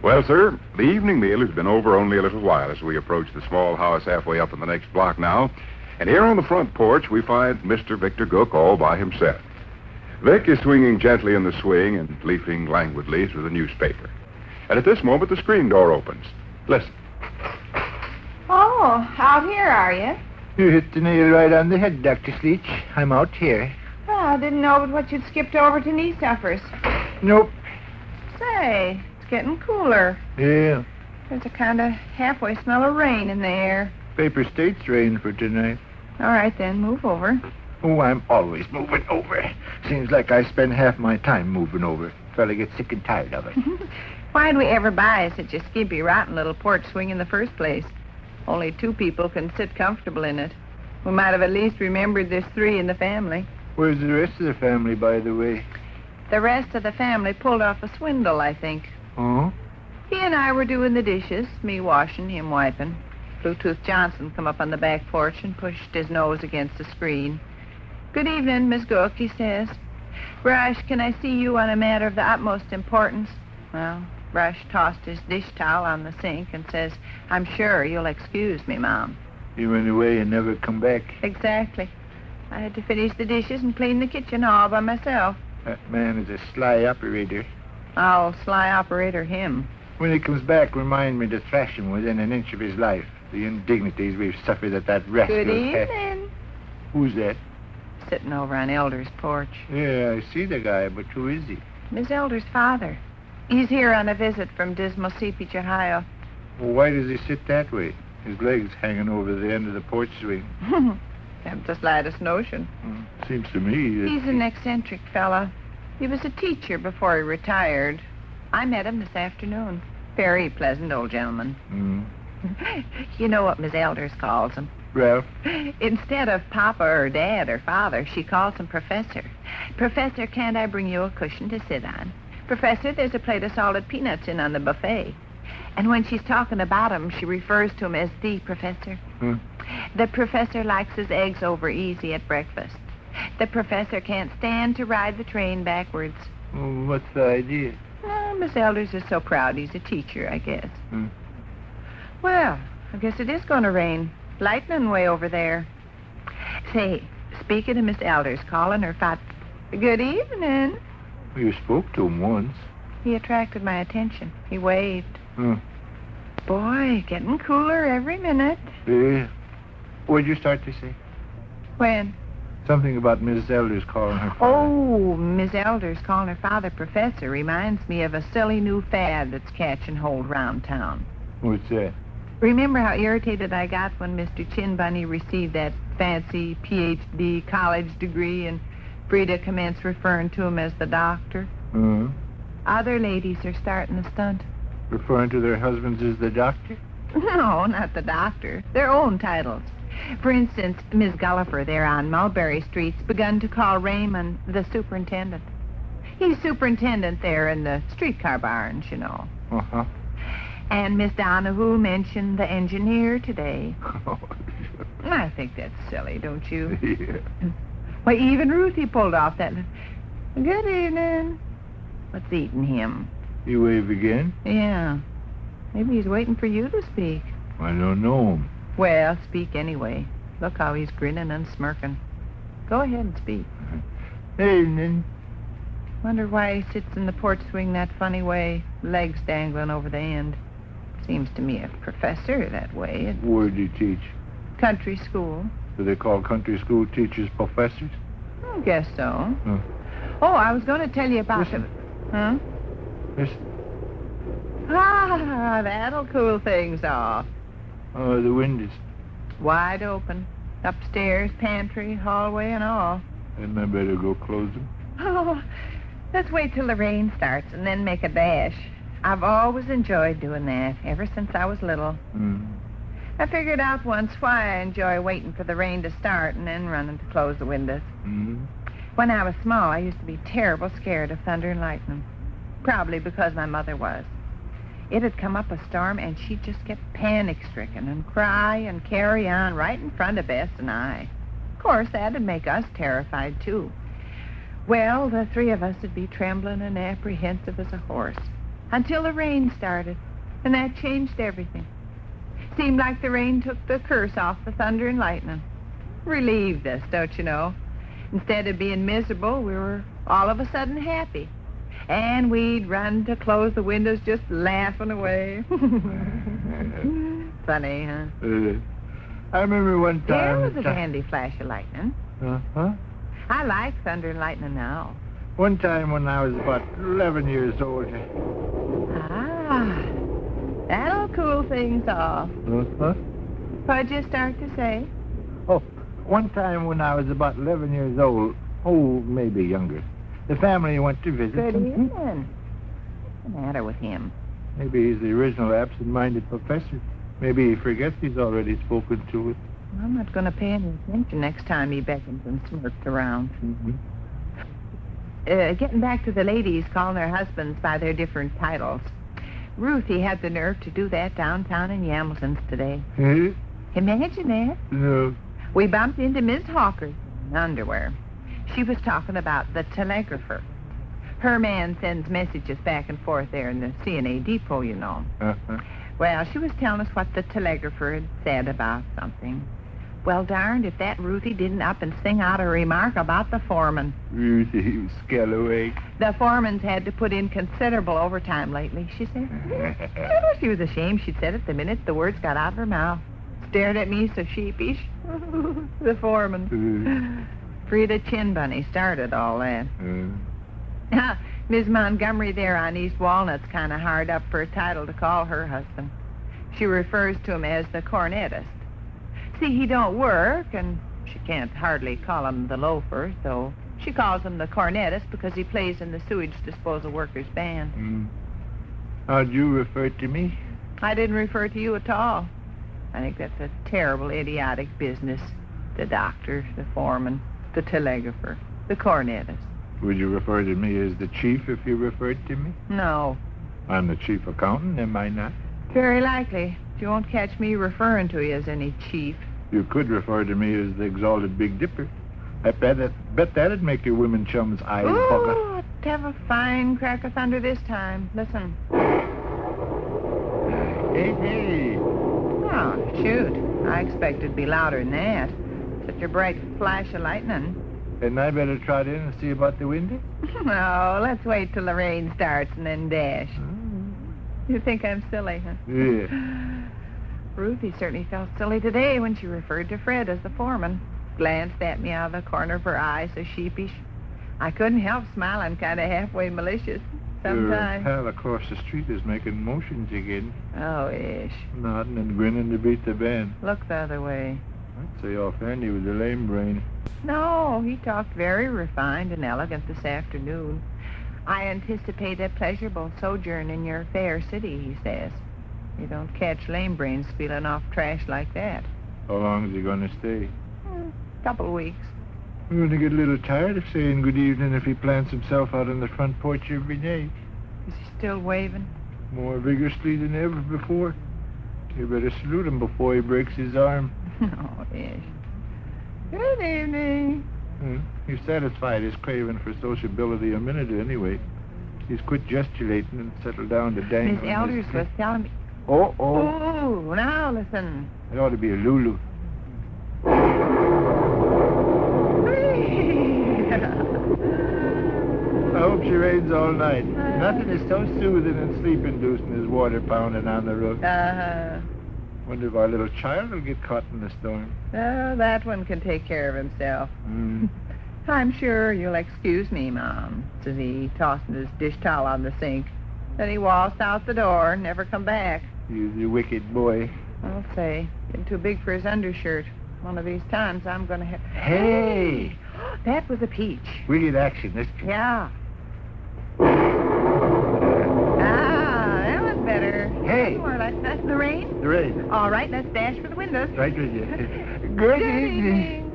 Well, sir, the evening meal has been over only a little while as we approach the small house halfway up in the next block now. And here on the front porch, we find Mr. Victor Gook all by himself. Vic is swinging gently in the swing and leafing languidly through the newspaper. And at this moment, the screen door opens. Listen. Oh, out here, are you? You hit the nail right on the head, Dr. Sleech. I'm out here. Well, I didn't know but what you'd skipped over to knee suffers. Nope. Say, it's getting cooler. Yeah. There's a kind of halfway smell of rain in the air. Paper states rain for tonight. All right, then, move over. Oh, I'm always moving over. Seems like I spend half my time moving over. Fella gets sick and tired of it. Why'd we ever buy such a skimpy, rotten little porch swing in the first place? Only 2 people can sit comfortable in it. We might have at least remembered there's 3 in the family. Where's the rest of the family, by the way? The rest of the family pulled off a swindle, I think. Oh? He and I were doing the dishes, me washing, him wiping. Bluetooth Johnson come up on the back porch and pushed his nose against the screen. "Good evening, Miss Gook," he says. "Rush, can I see you on a matter of the utmost importance?" Well, Rush tossed his dish towel on the sink and says, "I'm sure you'll excuse me, Mom." He went away and never come back. Exactly. I had to finish the dishes and clean the kitchen all by myself. That man is a sly operator. I'll sly operator him. When he comes back, remind me to thrash him within an inch of his life. The indignities we've suffered at that rascal's Good evening. Who's that? Sitting over on Elder's porch. Yeah, I see the guy, but who is he? Miss Elder's father. He's here on a visit from Dismal Seepage, Ohio. Well, why does he sit that way? His legs hanging over the end of the porch swing. Haven't the slightest notion. Seems to me that... He's an eccentric fella. He was a teacher before he retired. I met him this afternoon. Very pleasant old gentleman. You know what Miss Elders calls him? Ralph? Instead of Papa or Dad or Father, she calls him Professor. "Professor, can't I bring you a cushion to sit on? Professor, there's a plate of salted peanuts in on the buffet." And when she's talking about him, she refers to him as the Professor. The Professor likes his eggs over easy at breakfast. The Professor can't stand to ride the train backwards. Well, what's the idea? Miss Elders is so proud he's a teacher, I guess. Well, I guess it is going to rain. Lightning way over there. Say, speaking of Miss Elders, calling her father. Good evening. You spoke to him once. He attracted my attention. He waved. Boy, getting cooler every minute. Yeah. What'd you start to say? When? Something about Miss Elders calling her father. Oh, Miss Elders calling her father Professor reminds me of a silly new fad that's catching hold round town. What's that? Remember how irritated I got when Mr. Chin Bunny received that fancy Ph.D. college degree and Frida commenced referring to him as the doctor? Other ladies are starting the stunt. Referring to their husbands as the doctor? No, not the doctor. Their own titles. For instance, Miss Gulliver there on Mulberry Street's begun to call Raymond the superintendent. He's superintendent there in the streetcar barns, you know. And Miss Donahue mentioned the engineer today. I think that's silly, don't you? Yeah. Why, even Ruthie pulled off that. Good evening. What's eating him? You wave again? Yeah. Maybe he's waiting for you to speak. I don't know him. Well, speak anyway. Look how he's grinning and smirking. Go ahead and speak. Evening. Wonder why he sits in the porch swing that funny way, legs dangling over the end. Seems to me a professor that way. Where'd he teach? Country school. Do they call country school teachers professors? I guess so. Oh, I was going to tell you about Listen. Huh? Listen. Ah, that'll cool things off. Oh, the windows. Wide open. Upstairs, pantry, hallway, and all. Hadn't I better go close them? Oh, let's wait till the rain starts and then make a dash. I've always enjoyed doing that, ever since I was little. I figured out once why I enjoy waiting for the rain to start and then running to close the windows. When I was small, I used to be terrible scared of thunder and lightning. Probably because my mother was. It'd come up a storm, and she'd just get panic-stricken and cry and carry on right in front of Bess and I. Of course, that'd make us terrified, too. Well, the 3 of us would be trembling and apprehensive as a horse. Until the rain started, and that changed everything. Seemed like the rain took the curse off the thunder and lightning. Relieved us, don't you know? Instead of being miserable, we were all of a sudden happy. And we'd run to close the windows just laughing away. Funny, huh? I remember one time... There was a dandy flash of lightning. Uh-huh. I like thunder and lightning now. One time when I was about 11 years old. Ah, that'll cool things off. Uh-huh. What'd you start to say? Oh, one time when I was about 11 years old, maybe younger, the family went to visit. Good evening. What's the matter with him? Maybe he's the original absent-minded professor. Maybe he forgets he's already spoken to it. I'm not going to pay any attention next time he beckons and smirks around. Mm-hmm. Getting back to the ladies calling their husbands by their different titles. Ruthie had the nerve to do that downtown in Yamilton's today. Huh? Imagine that. No. We bumped into Miss Hawker in underwear. She was talking about the telegrapher. Her man sends messages back and forth there in the CNA depot, you know. Uh-huh. Well, she was telling us what the telegrapher had said about something. Well, darned if that Ruthie didn't up and sing out a remark about the foreman. Ruthie, you scalawag. The foreman's had to put in considerable overtime lately, she said. She was ashamed she'd said it the minute the words got out of her mouth. Stared at me so sheepish. The foreman. Frida Chin Bunny started all that. Miss Montgomery there on East Walnut's kind of hard up for a title to call her husband. She refers to him as the cornetist. See, he don't work, and she can't hardly call him the loafer, so she calls him the cornetist because he plays in the sewage disposal workers' band. How'd you refer to me? I didn't refer to you at all. I think that's a terrible, idiotic business. The doctor, the foreman, the telegrapher, the cornetist. Would you refer to me as the chief if you referred to me? No. I'm the chief accountant, am I not? Very likely. You won't catch me referring to you as any chief. You could refer to me as the exalted Big Dipper. I bet that'd make your women chums' eyes bugger. Oh, have a fine crack of thunder this time. Listen. Hey. Oh, shoot. I expected it'd be louder than that. Such a bright flash of lightning. Hadn't I better trot in and see about the window? No, let's wait till the rain starts and then dash. You think I'm silly, huh? Yeah. Ruthie certainly felt silly today when she referred to Fred as the foreman. Glanced at me out of the corner of her eye so sheepish. I couldn't help smiling, kind of halfway malicious. Sometimes. Your pal across the street is making motions again. Oh, ish. Nodding and grinning to beat the band. Look the other way. I'd say offhand he was a lame brain. No, he talked very refined and elegant this afternoon. I anticipate a pleasurable sojourn in your fair city, he says. You don't catch lame brains spilling off trash like that. How long is he going to stay? Couple weeks. I'm going to get a little tired of saying good evening if he plants himself out on the front porch every day. Is he still waving? More vigorously than ever before. You better salute him before he breaks his arm. Oh, yes. Good evening. He's satisfied his craving for sociability a minute anyway. He's quit gesticulating and settled down to dangling. Miss Elders was telling me... Oh, now listen. It ought to be a Lulu. I hope she rains all night. Nothing is so soothing and sleep-inducing as water pounding on the roof. Uh-huh. Wonder if our little child will get caught in the storm. Oh, that one can take care of himself. I'm sure you'll excuse me, Mom, says he, tossing his dish towel on the sink. Then he waltzed out the door and never come back. He's a wicked boy. I'll say, getting too big for his undershirt. One of these times I'm going to have... Hey! That was a peach. We get action this time. Yeah. That was better. Hey! More like that's the rain. The rain. All right, let's dash for the windows. Right with you. Good evening.